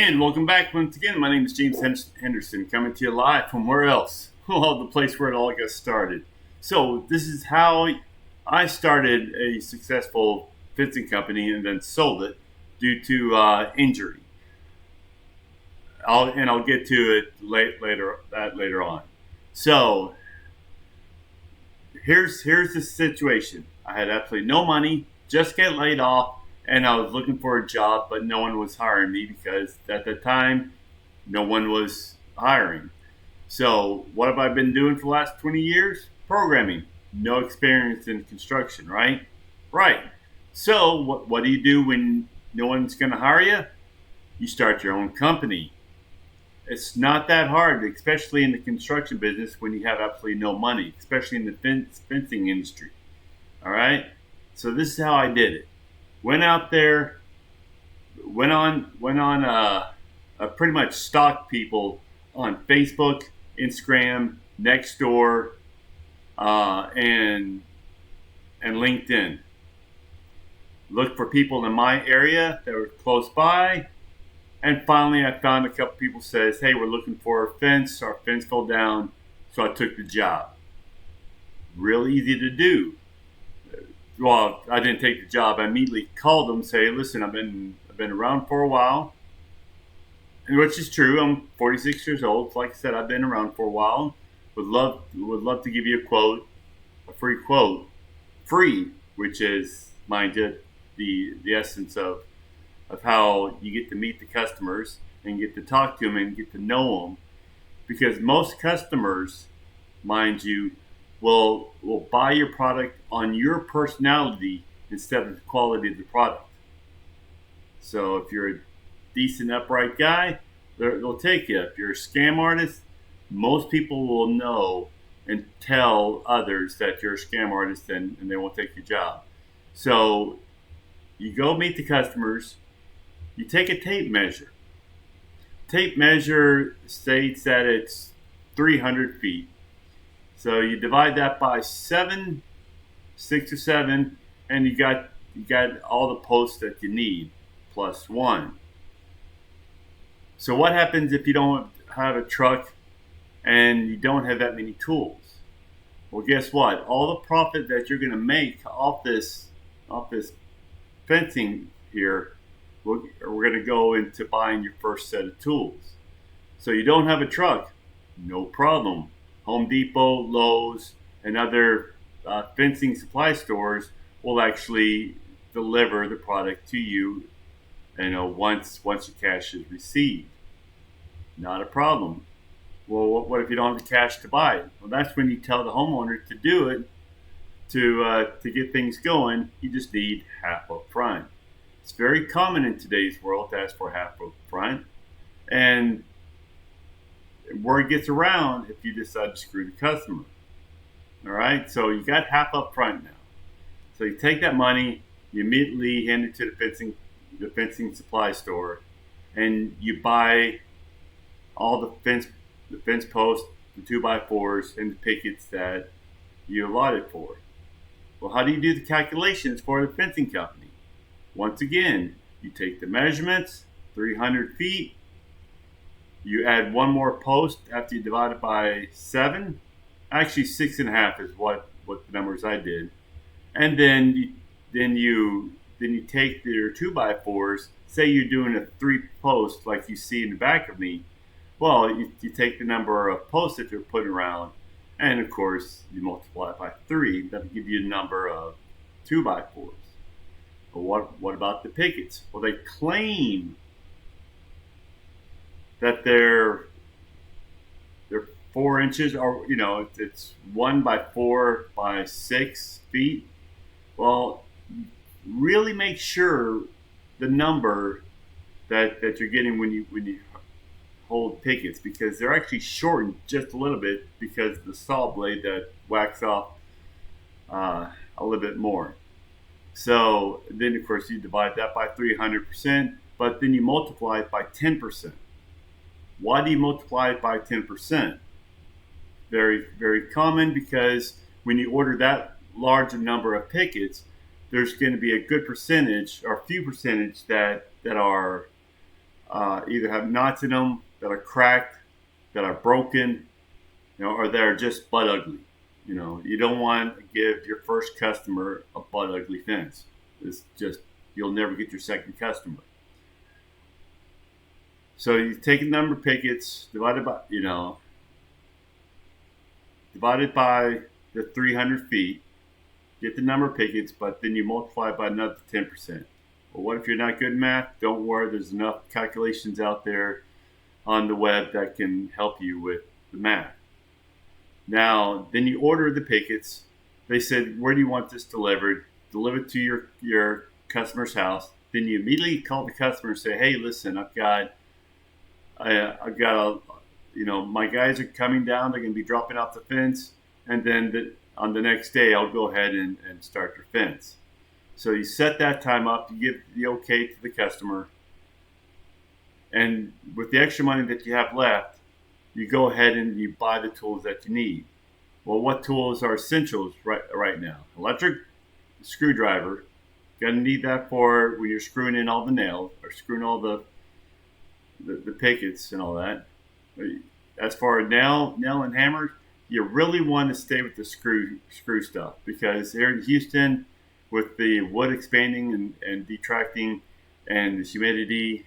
And welcome back once again. My name is James Henderson, coming to you live from where else? Well, the place where it all got started. So, this is how I started a successful fencing company and then sold it due to injury. I'll get to it later on. So, here's the situation. I had absolutely no money, just get laid off, and I was looking for a job, but no one was hiring me because at the time, no one was hiring. So, what have I been doing for the last 20 years? Programming. No experience in construction, right? Right. So, what do you do when no one's going to hire you? You start your own company. It's not that hard, especially in the construction business when you have absolutely no money, especially in the fencing industry. All right. So this is how I did it. Went out there, pretty much stalked people on Facebook, Instagram, Nextdoor, and LinkedIn. Looked for people in my area that were close by. And finally, I found a couple people says, "Hey, we're looking for a fence. Our fence fell down," so I took the job. Real easy to do. Well, I didn't take the job. I immediately called them, say, "Listen, I've been around for a while," and which is true. I'm 46 years old. Like I said, I've been around for a while. Would love to give you a free quote, free, which is mind you, the essence of how you get to meet the customers and get to talk to them and get to know them. Because most customers, mind you, will buy your product on your personality instead of the quality of the product. So if you're a decent, upright guy, they'll take you. If you're a scam artist, most people will know and tell others that you're a scam artist and they won't take your job. So you go meet the customers, you take a tape measure. Tape measure states that it's 300 feet. So you divide that by 6 or 7, and you got all the posts that you need plus one. So what happens if you don't have a truck and you don't have that many tools? Well, guess what? All the profit that you're going to make off this fencing here, we're going to go into buying your first set of tools. So you don't have a truck, no problem. Home Depot, Lowe's, and other fencing supply stores will actually deliver the product to you. Once your cash is received, not a problem. Well, what if you don't have the cash to buy it? Well, that's when you tell the homeowner to do it to get things going. You just need half up front. It's very common in today's world to ask for half up front, and word gets around if you decide to screw the customer. All right, so you got half up front now. So you take that money, you immediately hand it to the fencing supply store, and you buy all the fence posts, the 2x4s, and the pickets that you allotted for. Well, how do you do the calculations for the fencing company? Once again, you take the measurements, 300 feet. You add one more post after you divide it by 7. Actually, 6.5 is what the numbers I did. And then you take your 2x4s. Say you're doing a 3 post like you see in the back of me. Well, you take the number of posts that you're putting around, and of course you multiply it by 3. That'll give you a number of 2x4s. But what about the pickets? Well, they claim that they're 4 inches, or it's 1 by 4 by 6 feet. Well, really make sure the number that you're getting when you hold pickets, because they're actually shortened just a little bit because of the saw blade that whacks off a little bit more. So then, of course, you divide that by 300%, but then you multiply it by 10%. Why do you multiply it by 10%? Very, very common, because when you order that large a number of pickets, there's going to be a good percentage or a few percentage that are either have knots in them that are cracked, that are broken, or that are just butt ugly. You don't want to give your first customer a butt ugly fence. It's just, you'll never get your second customer. So you take a number of pickets divided by the 300 feet, get the number of pickets, but then you multiply by another 10%. Well, what if you're not good at math? Don't worry, there's enough calculations out there on the web that can help you with the math. Now, then you order the pickets. They said, where do you want this delivered? Delivered to your customer's house. Then you immediately call the customer and say, hey, listen, I've got my guys are coming down. They're going to be dropping off the fence. And then on the next day, I'll go ahead and start your fence. So you set that time up. You give the okay to the customer. And with the extra money that you have left, you go ahead and you buy the tools that you need. Well, what tools are essentials right now? Electric screwdriver. Going to need that for when you're screwing in all the nails or screwing all the pickets and all that. As far as nail and hammer, you really want to stay with the screw stuff, because here in Houston, with the wood expanding and detracting and the humidity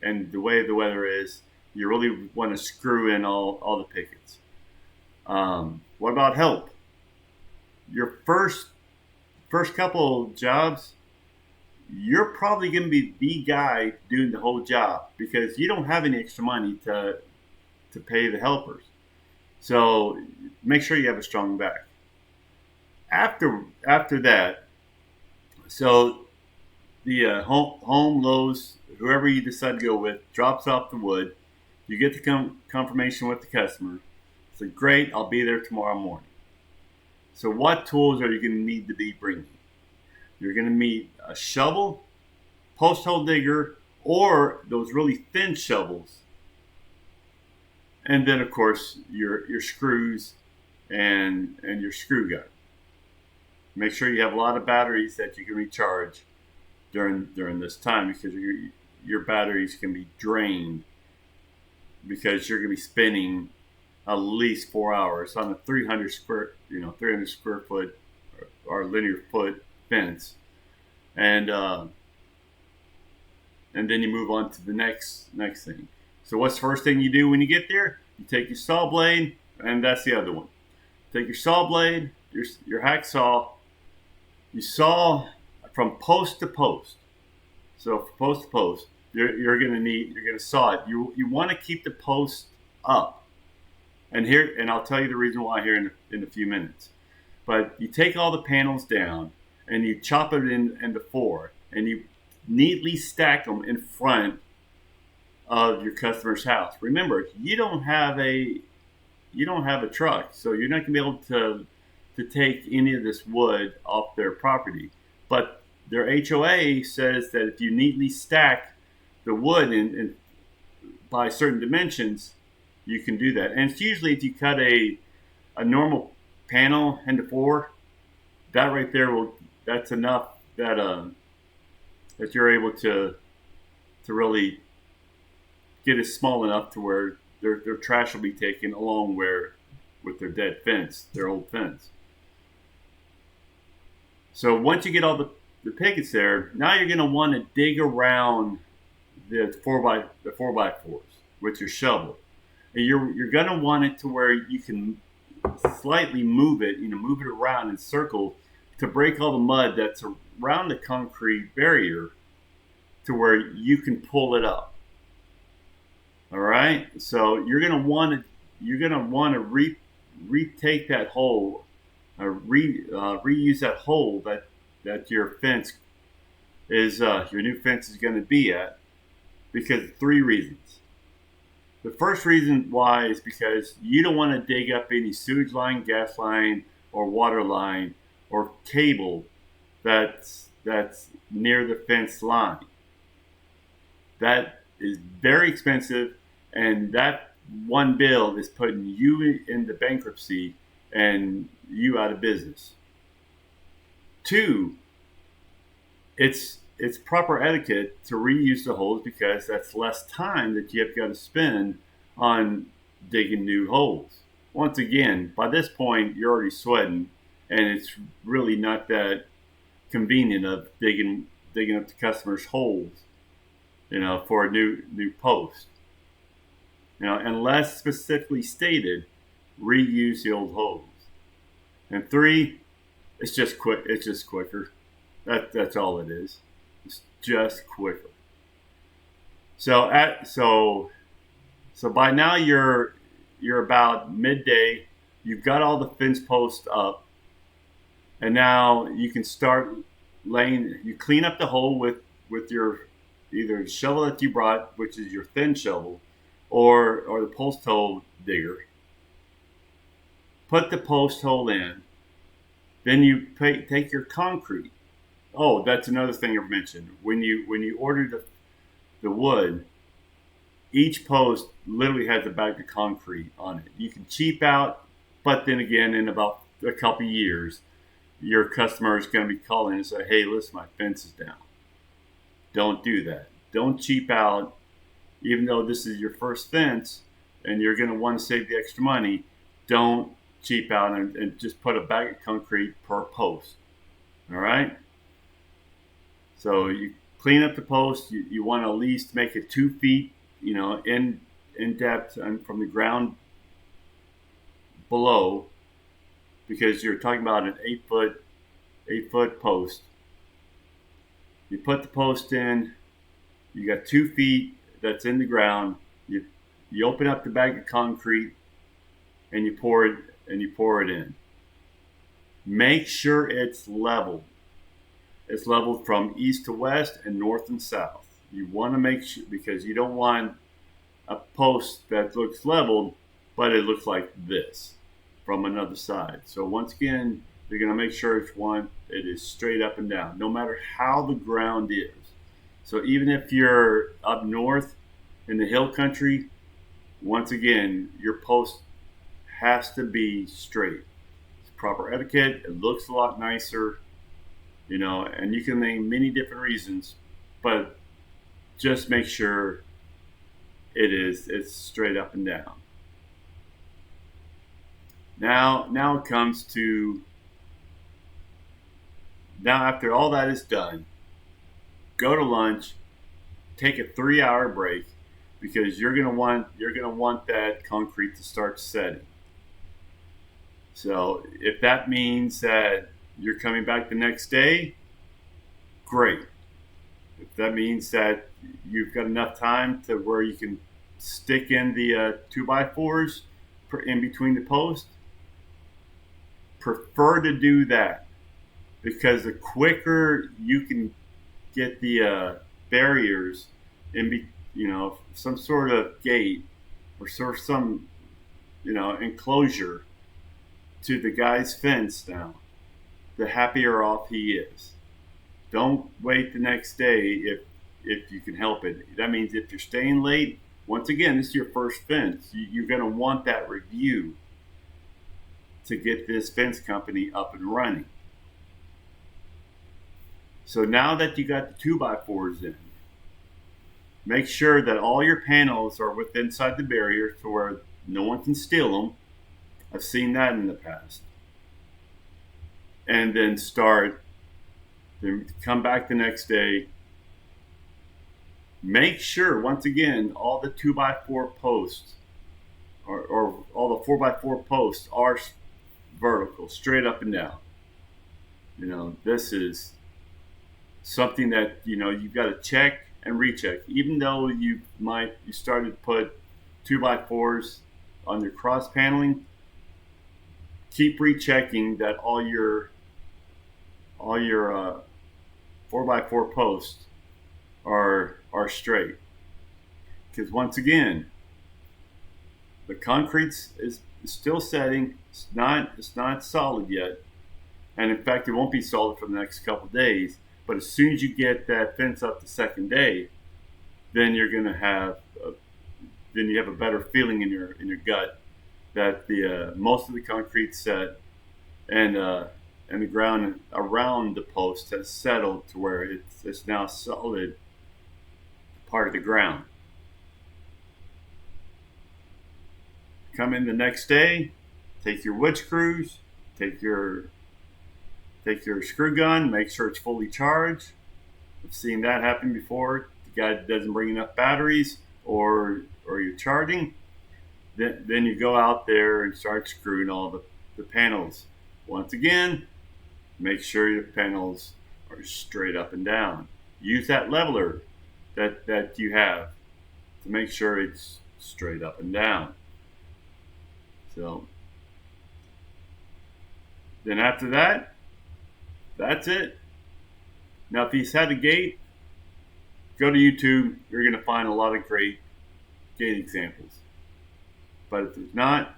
and the way the weather is, you really want to screw in all the pickets. What about help? Your first couple jobs, you're probably going to be the guy doing the whole job, because you don't have any extra money to pay the helpers. So make sure you have a strong back. After that, so the home Lowe's, whoever you decide to go with, drops off the wood. You get the confirmation with the customer. So great, I'll be there tomorrow morning. So what tools are you going to need to be bringing? You're going to need a shovel, post hole digger, or those really thin shovels. And then, of course, your screws and your screw gun. Make sure you have a lot of batteries that you can recharge during this time, because your batteries can be drained, because you're going to be spinning at least 4 hours on a 300 square foot or linear foot fence, and then you move on to the next thing. So what's the first thing you do when you get there? You take your saw blade, and that's the other one. Take your saw blade, your hacksaw. You saw from post to post. So from post to post, you're going to saw it. You want to keep the post up. And I'll tell you the reason why here in a few minutes. But you take all the panels down and you chop it into four, and you neatly stack them in front of your customer's house. Remember, you don't have a truck, so you're not going to be able to take any of this wood off their property. But their HOA says that if you neatly stack the wood in by certain dimensions, you can do that. And it's usually, if you cut a normal panel into four, that right there that's enough that you're able to really get it small enough to where their trash will be taken along with their dead fence, their old fence. So once you get all the pickets there, now you're going to want to dig around the 4x4s with your shovel. And you're going to want it to where you can slightly move it around in circle to break all the mud that's around the concrete barrier, to where you can pull it up. All right. So you're going to want to retake that hole, reuse that hole that your fence is your new fence is going to be at, because of 3 reasons. The first reason why is because you don't want to dig up any sewage line, gas line, or water line, or cable that's near the fence line. That is very expensive, and that one bill is putting you into bankruptcy and you out of business. 2, it's it's proper etiquette to reuse the holes because that's less time that you have got to spend on digging new holes. Once again, by this point, you're already sweating, and it's really not that convenient of digging up the customer's holes, for a new post. Unless specifically stated, reuse the old holes. And three, it's just quick. It's just quicker. That's all it is. It's just quicker. So by now you're about midday. You've got all the fence posts up, and now you can start laying. You clean up the hole with your either the shovel that you brought, which is your thin shovel, or the post hole digger. Put the post hole in. Then you take your concrete. Oh, that's another thing I mentioned. When you order the wood, each post literally has a bag of concrete on it. You can cheap out, but then again, in about a couple of years, your customer is going to be calling and say, "Hey, listen, my fence is down." Don't do that. Don't cheap out, even though this is your first fence and you're going to want to save the extra money. Don't cheap out and just put a bag of concrete per post. All right. So you clean up the post. You want to at least make it 2 feet, in depth and from the ground below, because you're talking about an 8 foot post. You put the post in. You got 2 feet that's in the ground. You open up the bag of concrete and you pour it in. Make sure it's leveled. It's leveled from east to west and north and south. You want to make sure, because you don't want a post that looks leveled, but it looks like this from another side. So once again, you're going to make sure it is straight up and down, no matter how the ground is. So even if you're up north in the hill country, once again, your post has to be straight. It's proper etiquette. It looks a lot nicer, and you can name many different reasons, but just make sure it's straight up and down. Now it comes to, now after all that is done, go to lunch, take a 3-hour break, because you're gonna want that concrete to start setting. So if that means that you're coming back the next day, great. If that means that you've got enough time to where you can stick in the 2x4s in between the posts, prefer to do that, because the quicker you can get the barriers in, some sort of gate or some enclosure to the guy's fence now, the happier off he is. Don't wait the next day if you can help it. That means if you're staying late, once again, this is your first fence. You're going to want that review to get this fence company up and running. So now that you got the 2x4s in, make sure that all your panels are inside the barrier to where no one can steal them. I've seen that in the past. And then come back the next day. Make sure, once again, all the 2x4 posts or all the 4x4 posts are vertical, straight up and down. This is something that, you've got to check and recheck. Even though you started to put 2x4s on your cross paneling, keep rechecking that all your 4x4 posts are straight. Because once again, the concrete is still setting. It's not solid yet, and in fact, it won't be solid for the next couple of days. But as soon as you get that fence up the second day, then you're going to have you have a better feeling in your gut that the most of the concrete's set, and and the ground around the post has settled to where it's now solid part of the ground. Come in the next day, take your wood screws, take your screw gun, make sure it's fully charged. I've seen that happen before. The guy doesn't bring enough batteries, or you're charging. Then you go out there and start screwing all the panels. Once again, make sure your panels are straight up and down. Use that leveler that you have to make sure it's straight up and down. So then after that, that's it. Now if he's had a gate, go to YouTube. You're going to find a lot of great gate examples. But if there's not,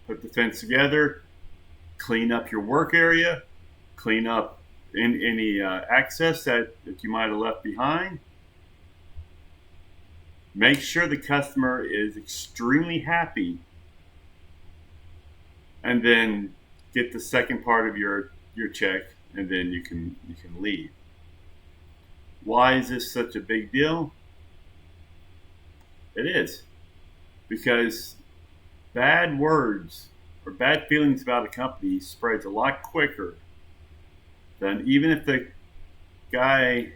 put the fence together, clean up your work area, clean up any access that you might have left behind. Make sure the customer is extremely happy, and then get the second part of your check, and then you can leave. Why is this such a big deal? It is because bad words or bad feelings about a company spreads a lot quicker than even if the guy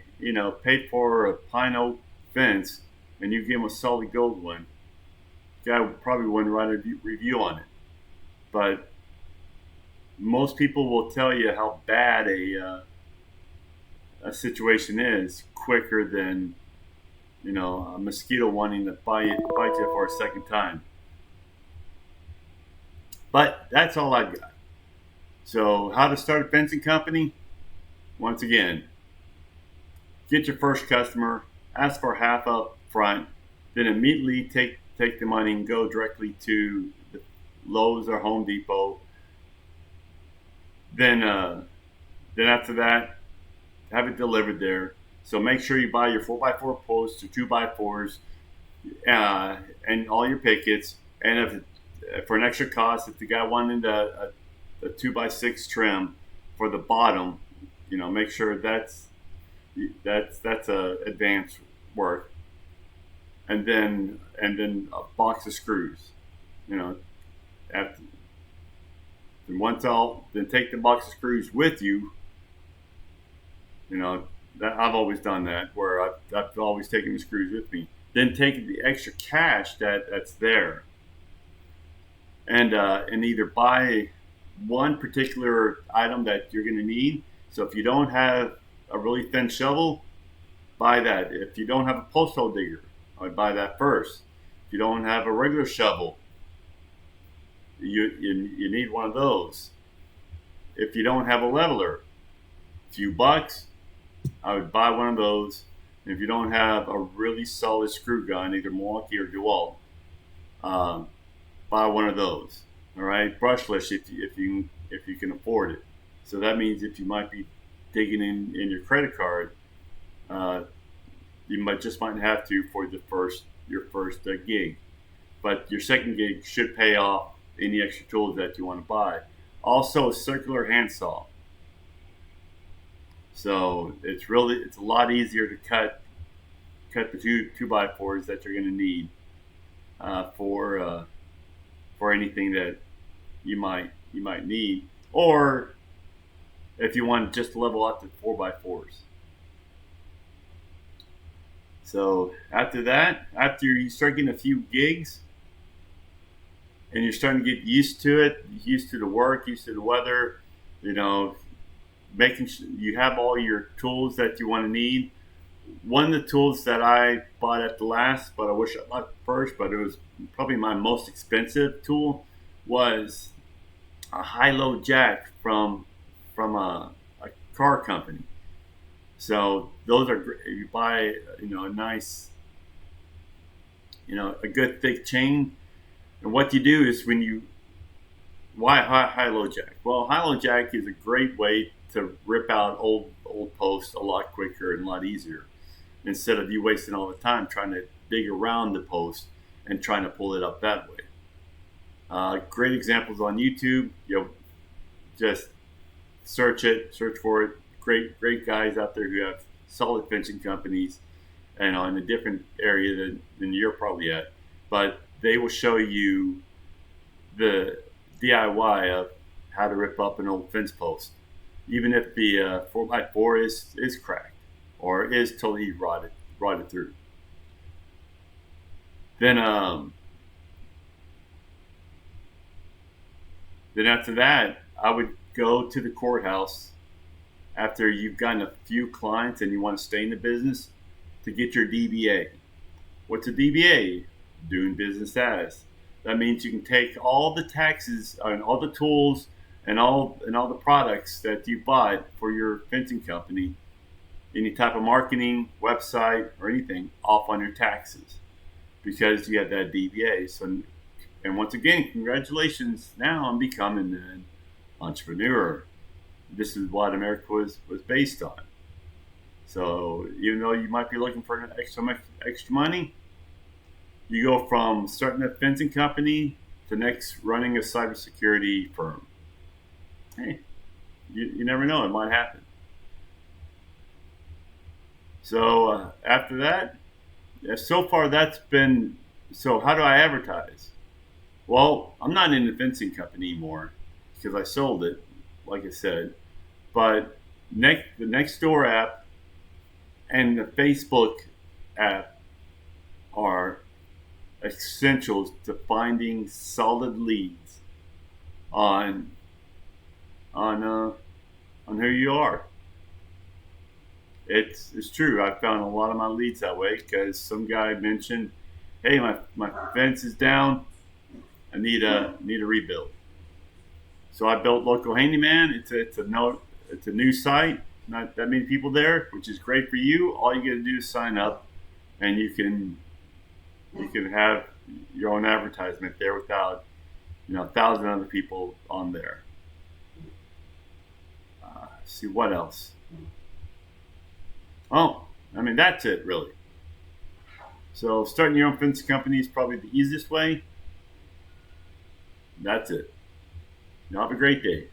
paid for a pine oak fence and you give him a solid gold one. The guy probably wouldn't write a review on it, but most people will tell you how bad a situation is quicker than a mosquito wanting to bite you for a second time. But that's all I've got. So how to start a fencing company? Once again, get your first customer, ask for half up front, then immediately take the money and go directly to the Lowe's or Home Depot. Then after that, have it delivered there. So make sure you buy your 4x4 posts or 2x4s and all your pickets. And if for an extra cost, if the guy wanted a 2x6 trim for the bottom, make sure that's advanced work. And then a box of screws. After and once then take the box of screws with you. That I've always done that, where I've always taken the screws with me. Then take the extra cash that's there, and either buy one particular item that you're going to need. So if you don't have a really thin shovel, buy that. If you don't have a post hole digger, I would buy that first. If you don't have a regular shovel, you need one of those. If you don't have a leveler, a few bucks, I would buy one of those. And if you don't have a really solid screw gun, either Milwaukee or DeWalt, buy one of those. All right, brushless if you can afford it. So that means if you might be digging in your credit card, you might have to for your first gig, but your second gig should pay off any extra tools that you want to buy. Also, a circular handsaw. So it's a lot easier to cut the 2x4s that you're going to need for anything that you might need, or if you want to just level up to 4x4s. So after that, after you start getting a few gigs and you're starting to get used to it, used to the work, used to the weather, making sure you have all your tools that you want to need. One of the tools that I bought at the last, but I wish I bought first, but it was probably my most expensive tool, was a high-low jack from a car company. So those are great. You buy a nice, a good thick chain, and what you do is why high-low jack? Well, high-low jack is a great way to rip out old posts a lot quicker and a lot easier, instead of you wasting all the time trying to dig around the post and trying to pull it up that way. Great examples on YouTube. Just search for it. Great guys out there who have solid fencing companies and in a different area than you're probably at. But they will show you the DIY of how to rip up an old fence post, even if the 4x4 is cracked or is totally rotted through. Then after that, I would go to the courthouse after you've gotten a few clients and you want to stay in the business to get your DBA. What's a DBA? Doing business as. That means you can take all the taxes and all the tools and all the products that you bought for your fencing company, any type of marketing, website, or anything off on your taxes because you have that DBA. So, and once again, congratulations now on becoming an entrepreneur. This is what America was based on. So even though you might be looking for extra money, you go from starting a fencing company to next running a cybersecurity firm. Hey, you never know, it might happen. So after that, so far that's been. So how do I advertise? Well, I'm not in the fencing company anymore because I sold it, like I said. But the Nextdoor app and the Facebook app are essentials to finding solid leads on who you are. It's true. I found a lot of my leads that way because some guy mentioned, "Hey, my fence is down. I need a rebuild." So I built Local Handyman. It's a new site. Not that many people there, which is great for you. All you got to do is sign up, and you can have your own advertisement there without 1,000 other people on there. See what else? Oh, I mean that's it really. So starting your own fence company is probably the easiest way. That's it. You have a great day.